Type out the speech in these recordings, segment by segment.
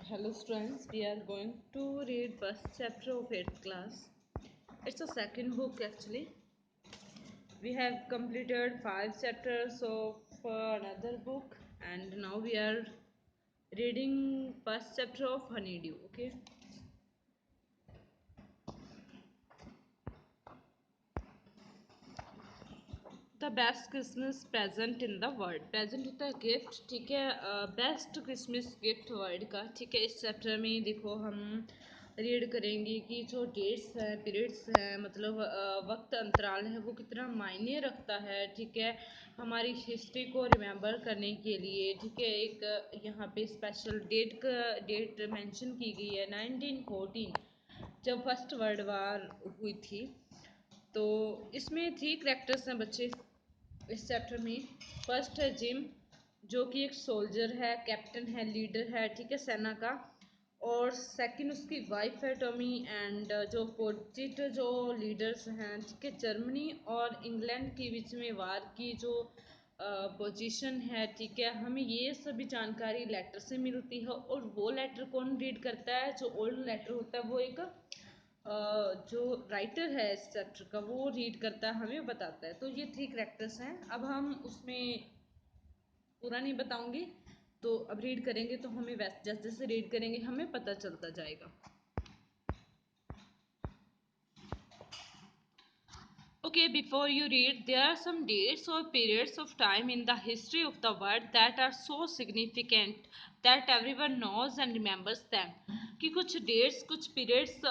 Hello students, we are going to read first chapter of 8th class. It's a second book actually. We have completed 5 chapters of another book and now we are reading first chapter of Honeydew. Okay. The best Christmas present in the world. Present होता है gift, ठीक है। Best Christmas gift world का, ठीक है। इस chapter में देखो हम रीड करेंगे कि जो डेट्स हैं, पीरियड्स हैं, मतलब वक्त अंतराल है, वो कितना मायने रखता है, ठीक है, हमारी हिस्ट्री को रिमेंबर करने के लिए, ठीक है। एक यहाँ पे स्पेशल डेट मेंशन की गई है 1914, जब फर्स्ट वर्ल्ड वार हुई थी। तो इसमें 3 करेक्टर्स हैं बच्चे इस चैप्टर में। फर्स्ट है जिम, जो कि एक सोल्जर है, कैप्टन है, लीडर है, ठीक है, सेना का। और सेकंड उसकी वाइफ है टॉमी। एंड जो अपोजिट जो लीडर्स हैं, ठीक है, जर्मनी और इंग्लैंड के बीच में वार की जो पोजीशन है, ठीक है, हमें ये सभी जानकारी लेटर से मिलती है। और वो लेटर कौन रीड करता है? जो ओल्ड लेटर होता है वो एक जो राइटर है इस चैप्टर का वो रीड करता है, हमें बताता है। तो ये 3 करेक्टर्स हैं। अब हम उसमें पूरा नहीं बताऊंगी, तो अब रीड करेंगे तो हमें जैसे जैसे रीड करेंगे हमें पता चलता जाएगा। Okay, before you read, there are some dates or periods of time in the history of the world that are so significant that everyone knows and remembers them. कि कुछ डेट्स, कुछ पीरियड्स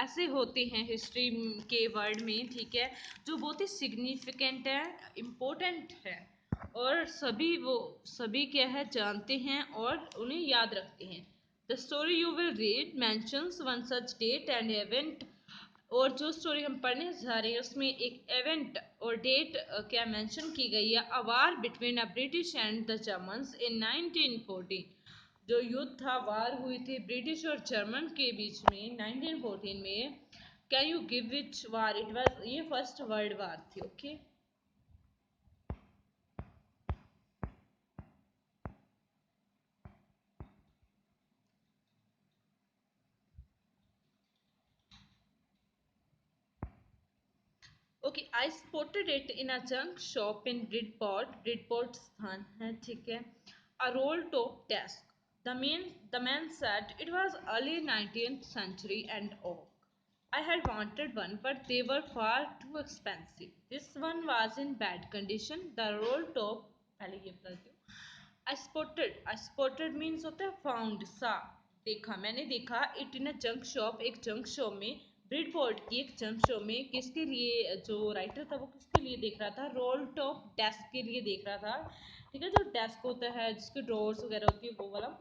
ऐसे होते हैं हिस्ट्री के world में, ठीक है, जो बहुत ही सिग्निफिकेंट है, इम्पोर्टेंट है, और सभी क्या है जानते हैं और उन्हें याद रखते हैं। The story you will read mentions one such date and event। और जो स्टोरी हम पढ़ने जा रहे हैं उसमें एक इवेंट और डेट क्या मेंशन की गई है। A war between a British and the Germans in 1914। जो युद्ध था, वार हुई थी ब्रिटिश और जर्मन के बीच में 1914 में। Can you give which war it was? ये फर्स्ट वर्ल्ड वार थी। Okay. Okay, I spotted it in a junk shop in Bridport. Bridport स्थान है, ठीक है। A role top desk, the man said it was early 19th century and oak. I had wanted one, but they were far too expensive. This one was in bad condition. The roll top, पहले ये बताती हूँ। I spotted means होता है found, सा, देखा, मैंने देखा। It in a junk shop, एक जंक शॉप में, ब्रिडपोर्ट की एक जंक शॉप में। किसके लिए? जो राइटर था वो किसके लिए देख रहा था? रोल टॉप डेस्क के लिए देख रहा था, ठीक है। जो डेस्क होता है जिसके ड्रॉर्स वगैरह होती है, वो वाला।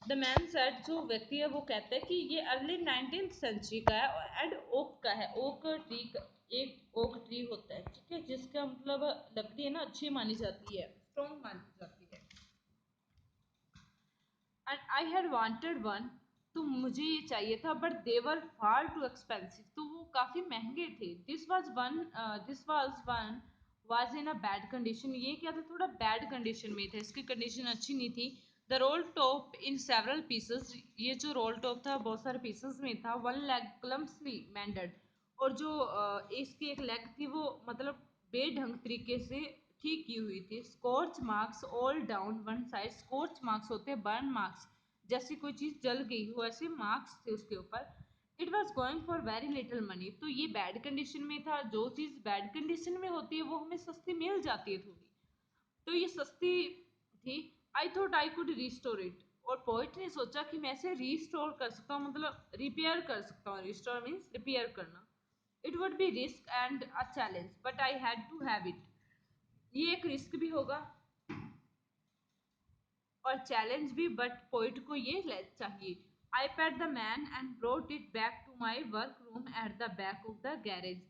द मैन सेड, जो व्यक्ति है वो कहता है कि ये अर्ली 19th सेंचुरी का है एंड ओक का है। ओक ट्री, एक ओक ट्री होता है, ठीक है, जिसका मतलब लकड़ी है ना, अच्छी मानी जाती है, स्ट्रॉन्ग मानी जाती है। And I had wanted one, तो मुझे ये चाहिए था, but they were far too expensive, तो वो काफ़ी महंगे थे। This was one was in a bad condition, ये क्या था? थोड़ा बैड कंडीशन में था, इसकी कंडीशन अच्छी नहीं थी। The role top in several pieces, ये जो रोल टॉप था बहुत सारे पीसेस में था। वन लेग क्लम्सली मेंडेड, और जो इसकी एक लेग थी वो मतलब बेढंग तरीके से ठीक की हुई थी। Scotch marks all down one side, scotch marks होते हैं बर्न मार्क्स, जैसी कोई चीज़ जल गई हो ऐसे मार्क्स थे उसके ऊपर। It was going for very little money, तो ये बैड कंडीशन में था। जो चीज़ बैड कंडीशन में होती है वो हमें सस्ती मिल जाती है थोड़ी, तो ये सस्ती थी। I thought I could restore it, और पोइट ने सोचा कि मैं इसे रिस्टोर कर सकता हूँ, मतलब रिपेयर कर सकता हूँ। रिस्टोर मीन्स रिपेयर करना। It would be risk and a challenge, but I had to have it. ये एक रिस्क भी होगा और चैलेंज भी, बट पोइट को ये चाहिए। I put the man and brought it back to my workroom at the back of the garage.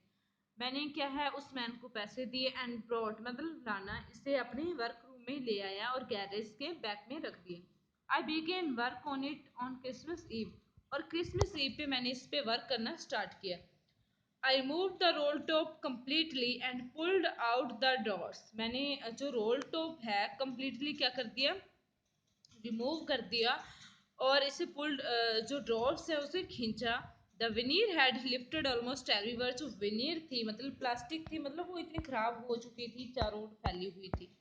मैंने क्या है उस मैन को पैसे दिए, एंड ब्रोट मतलब लाना, इसे अपने वर्क रूम में ले आया और गैरेज के बैक में रख दिया। I began work on it on Christmas Eve, और क्रिसमस ईव पे मैंने इस पे वर्क करना स्टार्ट किया। I removed the roll top completely and pulled out the doors. मैंने जो रोल टॉप है completely क्या कर दिया? रिमूव कर दिया और इसे पुल्ड, जो ड्रॉर्स है उसे खींचा। The veneer had lifted almost everywhere, जो विनीर थी मतलब प्लास्टिक थी, मतलब वो इतनी खराब हो चुकी थी, चारों ओर फैली हुई थी।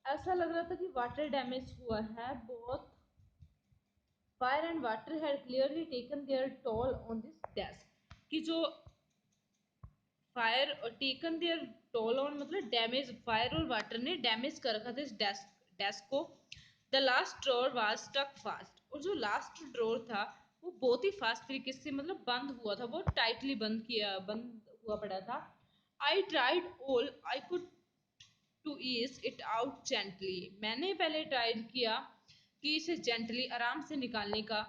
ऐसा लग रहा था कि वाटर डैमेज हुआ है बहुत। Fire and water had clearly taken their toll on this desk, कि जो फायर और टेकन देयर टोल ऑन मतलब डैमेज, फायर और वाटर ने डैमेज कर रखा था इस डेस्क को। The last drawer was stuck fast, और जो लास्ट ड्रॉर था वो बहुत ही फास्ट तरीके से मतलब बंद हुआ था, बहुत टाइटली बंद हुआ पड़ा था। I tried all I could to ease it out gently, मैंने पहले ट्राई किया कि इसे जेंटली आराम से निकालने का।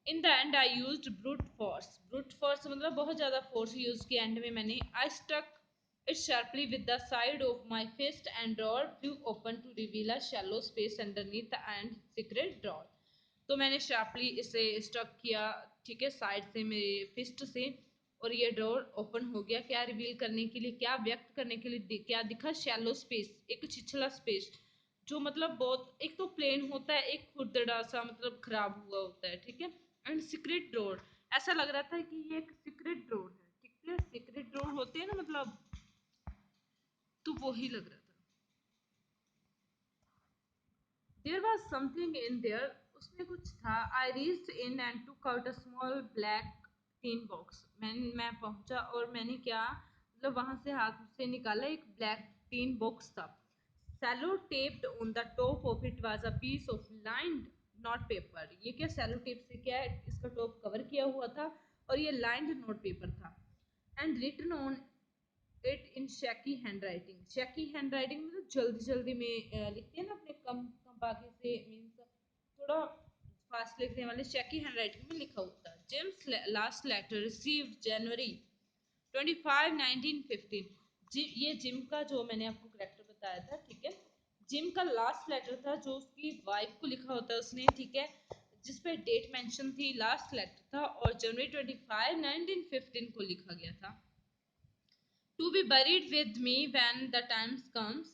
In the end I used brute force मतलब बहुत ज़्यादा फोर्स यूज किया एंड में मैंने। I stuck it sharply with the side of my fist and drawer flew open to reveal a shallow space underneath the end secret drawer. तो मैंने sharply इसे stuck किया, ठीक है, साइड से मेरे फिस्ट से, और ये डोर ओपन हो गया। क्या रिवील करने के लिए, क्या व्यक्त करने के लिए, क्या दिखा? शैलो स्पेस, एक छिछला स्पेस, जो मतलब बहुत, एक तो प्लेन होता है, एक खुरदड़ा सा मतलब खराब हुआ होता है, ठीक है। एंड सीक्रेट डोर, ऐसा लग रहा था कि ये एक सीक्रेट डोर है, ठीक है, सीक्रेट डोर होते हैं ना मतलब, तो वो ही लग रहा था। There was something in there, उसमें कुछ था। I reached in and took out a small black tin box, मैं पहुंचा और मैंने क्या मतलब वहां से हाथ से निकाला, एक ब्लैक टीन बॉक्स था। Sellotaped on the top of it was a piece of lined note paper, ये क्या सेलो टेप से क्या है, इसका टॉप कवर किया हुआ था और ये लाइंड नोट पेपर था। And written on it in shaky handwriting, shaky handwriting मतलब जल्दी जल्दी में लिखते हैं ना अपने कम कम पाके से, मीन्स थोड़ा फास्ट लिखने वाले, शैकी हैंड राइटिंग में लिखा होता है। जेम्स लास्ट लेटर रिसीव्ड जनवरी 25 1915, ये जिम का जो मैंने आपको करेक्टर बताया था, ठीक है, जिम का लास्ट लेटर था जो उसकी वाइफ को लिखा होता है उसने, ठीक है, जिस पे डेट मेंशन थी, लास्ट लेटर था और जनवरी 25 1915 को लिखा गया था। To be buried with me when the time comes.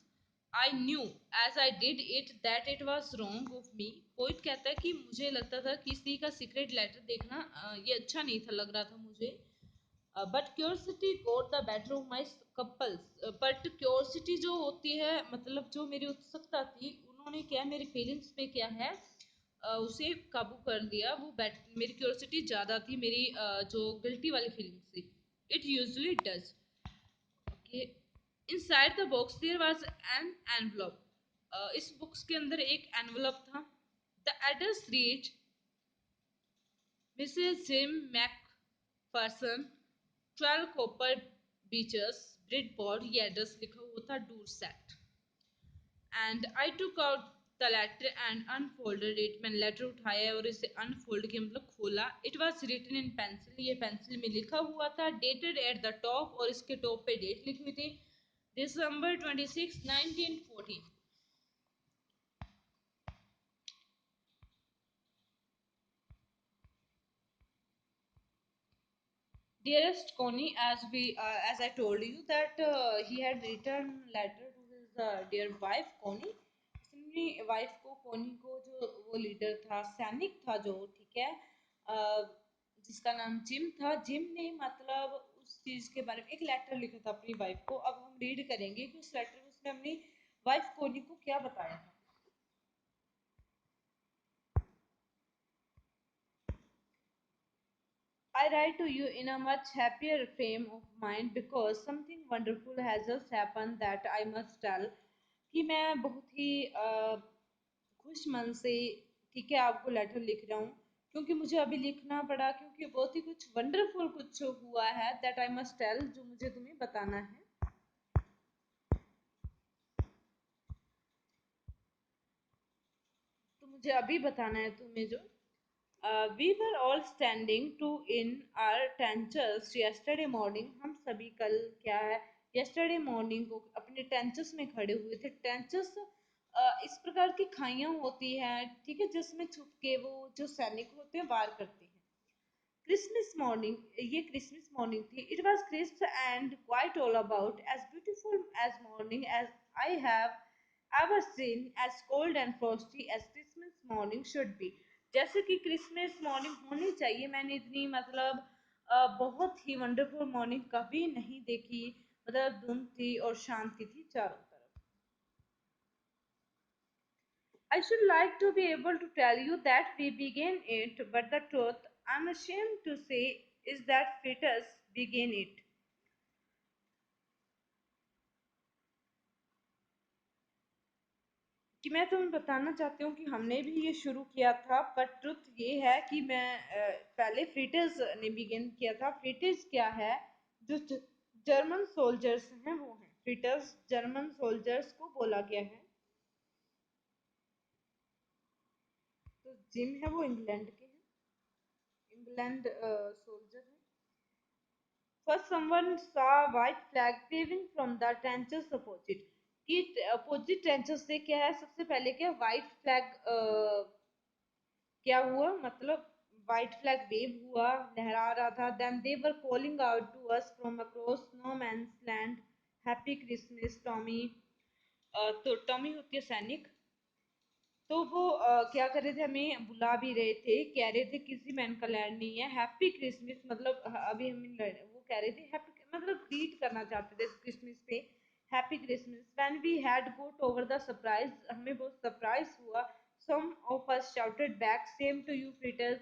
I knew as I did it that it was wrong of me. Poet कहता है कि मुझे लगता था किसी का सीक्रेट लेटर देखना ये अच्छा नहीं था, लग रहा था मुझे। But curiosity got the better of my couples, but curiosity जो होती है मतलब जो मेरी उत्सुकता थी, उन्होंने क्या मेरी फीलिंग्स पे क्या है उसे काबू कर लिया। वो मेरी क्यूरसिटी ज़्यादा थी मेरी जो गिल्टी वाली फीलिंग्स थी। It usually does. Okay. Inside the box there was an envelope. इस बॉक्स के अंदर एक एनवलप था। The address read Mrs. Jim McPherson, 12 Copper Beaches, Bridport, ये एड्रेस लिखा हुआ था, Dorset. And I took out the letter and unfolded it, मैंने लेटर उठाया और इसे अनफोल्ड किया मतलब खोला। It was written in pencil, ये पेंसिल में लिखा हुआ था। Dated at the top, और इसके टॉप पे डेट लिखी हुई थी, December 26 1914। Dearest Connie, as I told you that he had written letter to his dear wife Connie, अपनी वाइफ को, कोनी को, जो वो लीडर था, सैनिक था जो, ठीक है, जिसका नाम जिम था, जिम ने मतलब उस चीज के बारे में एक लेटर लिखा था अपनी वाइफ को। अब हम रीड करेंगे कि उस लेटर में उसने अपनी वाइफ कोनी को क्या बताया था। I write to you in a much happier frame of mind because something wonderful has just happened that I must tell, कि मैं बहुत ही खुश मन से, ठीक है, आपको लेटर लिख रहा हूँ, क्योंकि मुझे अभी लिखना पड़ा, क्योंकि बहुत ही कुछ वंडरफुल कुछ हुआ है, दैट आई मस्ट टेल, जो मुझे तुम्हें बताना है, तो मुझे अभी बताना है तुम्हें जो। We were all standing to in our टेंचर्स यस्टरडे मॉर्निंग, हम सभी कल क्या है, यस्टरडे मॉर्निंग को अपने टेंचर्स में खड़े हुए थे। टेंचर्स इस प्रकार की खाइयां होती हैं, ठीक है, जिसमें छुप के वो जो सैनिक होते हैं वार करते हैं। क्रिसमस मॉर्निंग, ये क्रिसमस मॉर्निंग थी. It was crisp and quite all about as beautiful as morning as I have ever seen, as cold and frosty as Christmas morning should be. जैसे कि क्रिसमस मॉर्निंग होनी चाहिए, मैंने इतनी मतलब बहुत ही वंडरफुल मॉर्निंग कभी नहीं देखी. मतलब धुंध थी और शांति थी चारों तरफ. I should like to be able to tell you that we began it, but the truth, I'm ashamed to say, is that fetus began it. कि मैं तुम्हें बताना चाहती हूँ कि हमने भी ये शुरू किया था, पर ट्रुथ ये है कि मैं पहले फ्रीटर्स ने बिगिन किया था. फ्रीटर्स क्या है? जो जर्मन सोल्जर्स हैं वो हैं फ्रीटर्स. जर्मन सोल्जर्स को बोला गया है. तो जिम है वो इंग्लैंड के हैं. इंग्लैंड सोल्जर है. First, someone saw a white flag waving from the trenches opposite. कि अपोजिट ट्रेंचेस से क्या है, सबसे पहले क्या व्हाइट फ्लैग क्या हुआ, मतलब व्हाइट फ्लैग वेव हुआ, लहरा रहा था. Then they were calling out to us from across no man's land, happy Christmas Tommy. तो टॉमी होती है सैनिक. तो वो क्या कर रहे थे, हमें बुला भी रहे थे, कह रहे थे किसी मैन का लैंड नहीं है, हैप्पी क्रिसमस. मतलब अभी हम वो कह रहे थे हैप्पी, मतलब ग्रीट करना चाहते थे क्रिसमस पे, happy Christmas. When we had got over the surprise, हमें बहुत सरप्राइज हुआ. Some of us shouted back same to you Fritz,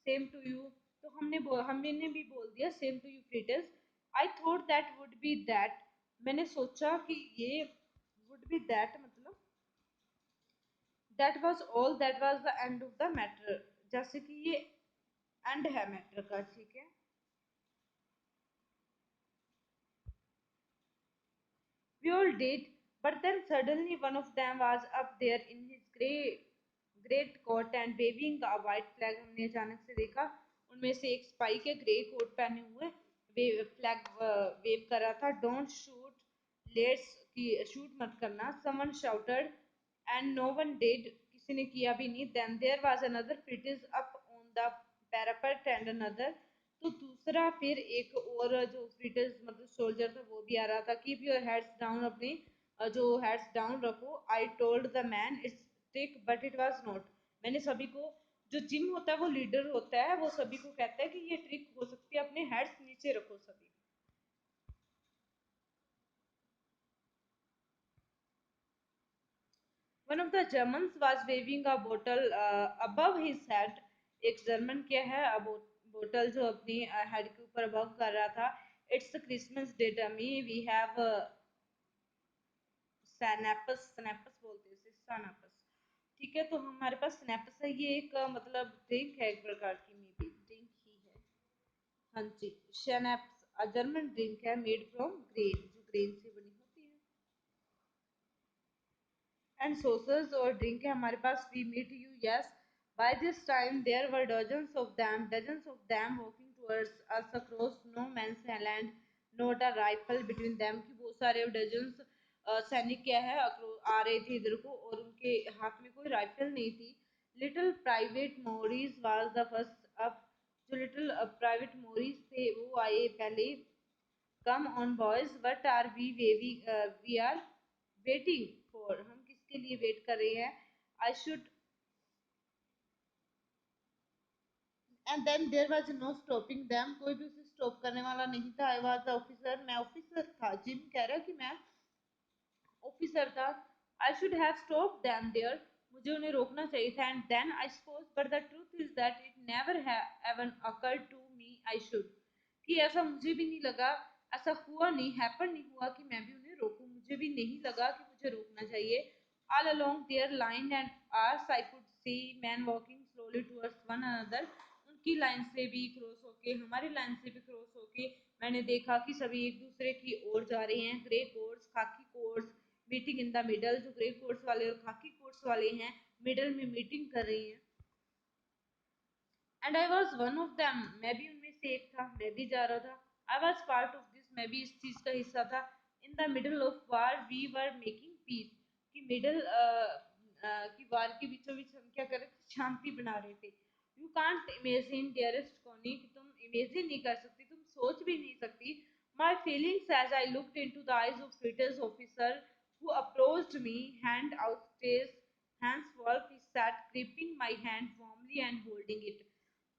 same to you. तो हमने भी बोल दिया same to you Fritz. I thought that would be that, मैंने सोचा कि ये वुड बी दैट, मतलब that was all, that was the end of the matter. जैसे कि ये एंड है मैटर का, ठीक है. We all did, but then suddenly one of them was up there in his great coat and waving a white flag. हमने अचानक से देखा उनमें से एक स्पाई के ग्रे कोट पहने हुए वे फ्लैग वेव कर रहा था. डोंट शूट, लेट्स, की शूट मत करना. Someone shouted and no one did, किसी ने किया भी नहीं. Then there was another Fritz up on the parapet and another. तो दूसरा फिर एक और जो फ्रीटर्स मतलब सोल्जर था वो भी आ रहा था. कीप योर हेड्स डाउन, अपने जो हेड्स डाउन रखो. I told the man it's trick but it was not. मैंने सभी को, जो जिम होता है वो लीडर होता है, वो सभी को कहता है कि ये ट्रिक हो सकती है, अपने हेड्स नीचे रखो सभी. One of the Germans was waving a bottle above his head. एक जर्मन क्या है, बोतल जो अपनी हेड के ऊपर अबव कर रहा था. It's Christmas day Tommy, we have schnapps, schnapps बोलते हैं इसे, सैनेपस. ठीक है, तो हमारे पास स्नैपस है, ये एक मतलब ड्रिंक है, एक प्रकार की मे बी ड्रिंक ही है. हाँ जी. शैनेप्स जर्मन ड्रिंक है, मेड फ्रॉम ग्रेन, जो ग्रेन से बनी होती है. एंड सॉसेस और ड्रिंक है हमारे पास. We meet you, yes. By this time there were dozens of them walking towards us across no man's land, not a rifle between them. कि बहुत सारे डजन्स सैनिक क्या है आ रहे थे इधर को, और उनके हाथ में कोई राइफल नहीं थी. Little private Morris was the first up. जो लिटिल प्राइवेट मोरिस थे वो आए पहले. Come on boys, what are we waving, we are waiting for, हम किसके लिए वेट कर रहे हैं. I should, and then there was no stopping them, कोई भी उसे स्टॉप करने वाला नहीं था. आई वाज द ऑफिसर, मैं ऑफिसर था. जिम कह रहा है कि मैं ऑफिसर था. I should have stop them there, मुझे उन्हें रोकना चाहिए था. And then I suppose, but the truth is that it never haven occurred to me I should. कि ऐसा मुझे भी नहीं लगा, ऐसा हुआ नहीं, हैपन नहीं हुआ कि मैं भी उन्हें रोकूं. मुझे भी नहीं लगा कि मुझे रोकना चाहिए. All along their line and ours I could see man walking slowly towards one another. उनकी लाइन से भी क्रॉस होके, हमारी लाइन से भी क्रॉस होके मैंने देखा कि सभी एक दूसरे की ओर जा रहे हैं. ग्रे कोट्स, खाकी quotes, meeting in the middle. जो ग्रे कोट्स वाले और खाकी कोट्स वाले हैं मिडल में मीटिंग कर रहे हैं. And I was one of them, मैं भी उनमें से एक था, मैं भी जा रहा था. I was part of this, मैं भी इस चीज का हिस्सा था. In the middle of war we were making peace. कि मिडल की वार के बीचों बीच हम क्या कर रहे थे, शांति बना रहे थे. You can't imagine dearest Connie, कि तुम इमेजिन नहीं कर सकती, तुम सोच भी नहीं सकती। My feelings as I looked into the eyes of Fritz's officer who approached me, hand outstretched, hands wolf is sat gripping my hand warmly and holding it।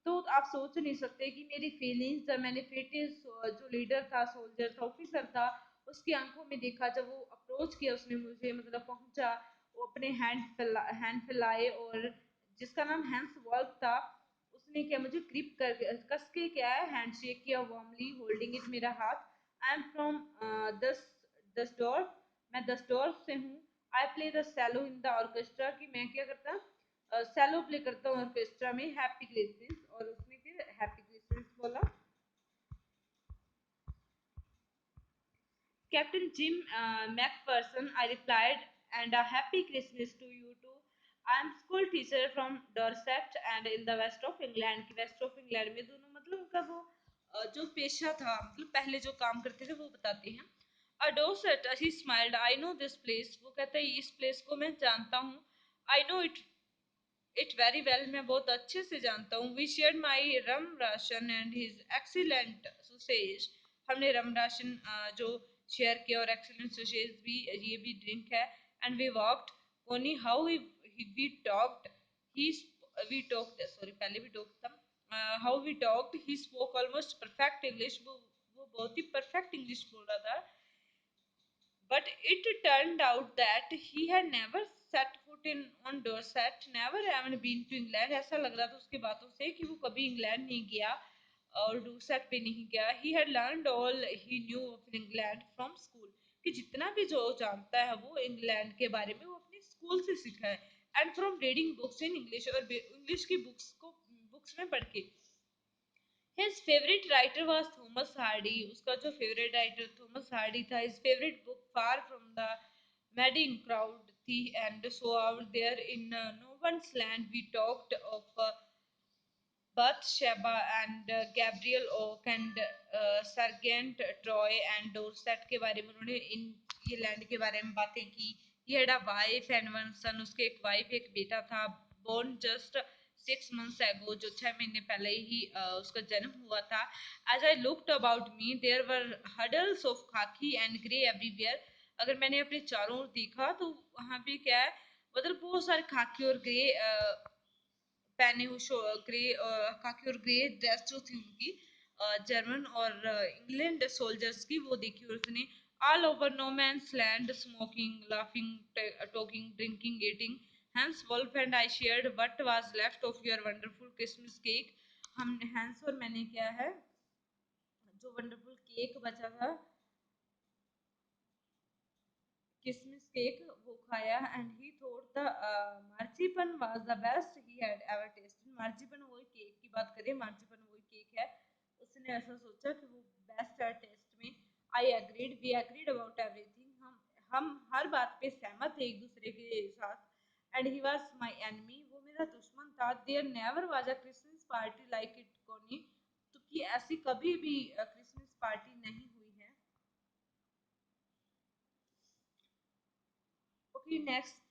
तो आप सोच नहीं सकते कि मेरी फीलिंग्स जब मैंने ब्रिटिश जो लीडर था, सोल्जर था, ऑफिसर था, उसकी आंखों में देखा जब वो अप्रोच किया, उसने मुझे मतलब पहुंचा, वो अपने हैंड फैलाए और जिसका नाम हैंस वॉल्फ था, उसने क्या मुझे ग्रिप कर कस के क्या है हैंड शेक किया, वार्मली होल्डिंग इट मेरा हाथ। आई एम फ्रॉम दस दसडोर्फ, मैं दसडोर्फ से हूँ। I play the cello in the orchestra, कि मैं क्या करता, सैलो प्ले करता हूँ ऑर्केस्ट्रा में। हैप्पी क्रिसमस, और उसने फिर हैप्पी क्रिसमस बोला। Captain Jim Macpherson, I replied, and a happy Christmas to you too. I am school teacher from Dorset and in the west of England, की west of England में दोनों मतलब उनका वो जो पेशा था, मतलब पहले जो काम करते थे वो बताते हैं। A Dorset, he smiled, I know this place, वो कहता है इस प्लेस को मैं जानता हूँ। I know it very well, मैं बहुत अच्छे से जानता हूँ। We share my rum ration and his excellent sausage, हमने रम राशन जो शेयर किया और एक्सीलेंट सोसेज भी, ये भी ड्रिंक है। And we walked, only how we talked, he we talked, sorry पहले भी टॉक्ड था, how we talked, he spoke almost perfect English, वो बहुत ही परफेक्ट इंग्लिश बोल रहा था। But it turned out that he had never set foot in on Dorset, never even been to England। ऐसा लग रहा था उसकी बातों से कि वो कभी इंग्लैंड नहीं गया और डोरसेट पे नहीं गया। He had learned all he knew of England from school, कि जितना भी जो जानता है वो इंग्लैंड के बारे में वो अपने स्कूल से सीखा है। And from reading books in English, और इंग्लिश की बुक्स में पढ़ के। His favorite writer was Thomas Hardy, उसका जो favorite writer Thomas Hardy था। His favorite book Far from the Madding Crowd थी। And so out there in no one's land we talked of Bathsheba and Gabriel Oak and Sargent Troy and Dorset के बारे में उन्होंने इन ये land के बारे में बातें की। He had a wife and one son, उसके एक वाइफ एक बेटा था। Born just 6 months ago, जो 6 महीने पहले ही उसका जन्म हुआ था। As I looked about me, there were huddles of khaki and grey everywhere। अगर मैंने अपने चारों ओर देखा तो वहाँ पे क्या है, मतलब बहुत सारे खाकी और ग्रे पहने हुए ग्रे खाकी और ग्रे ड्रेस जो थी उनकी, जर्मन और इंग्लैंड सोल्जर्स की, वो देखी और उसने। All over no man's land, smoking, laughing, talking, drinking, eating, Hans Wolf and I shared what was left of your wonderful Christmas cake. हमने हैंस और मैंने क्या है जो वंडरफुल केक बचा था, किशमिश केक, वो खाया। And he thought the marchpane was the best he had ever tasted. Marchpane वही केक की बात करें, मार्चिपन वही केक है, उसने ऐसा सोचा कि वो बेस्ट है टेस्ट में। I agreed, we agreed about everything, हम हर बात पे सहमत थे एक दूसरे के साथ। And he was my enemy, वो मेरा दुश्मन था। There never was a Christmas party like it Connie, तो कि ऐसी कभी भी क्रिसमस पार्टी नहीं हुई है। Okay next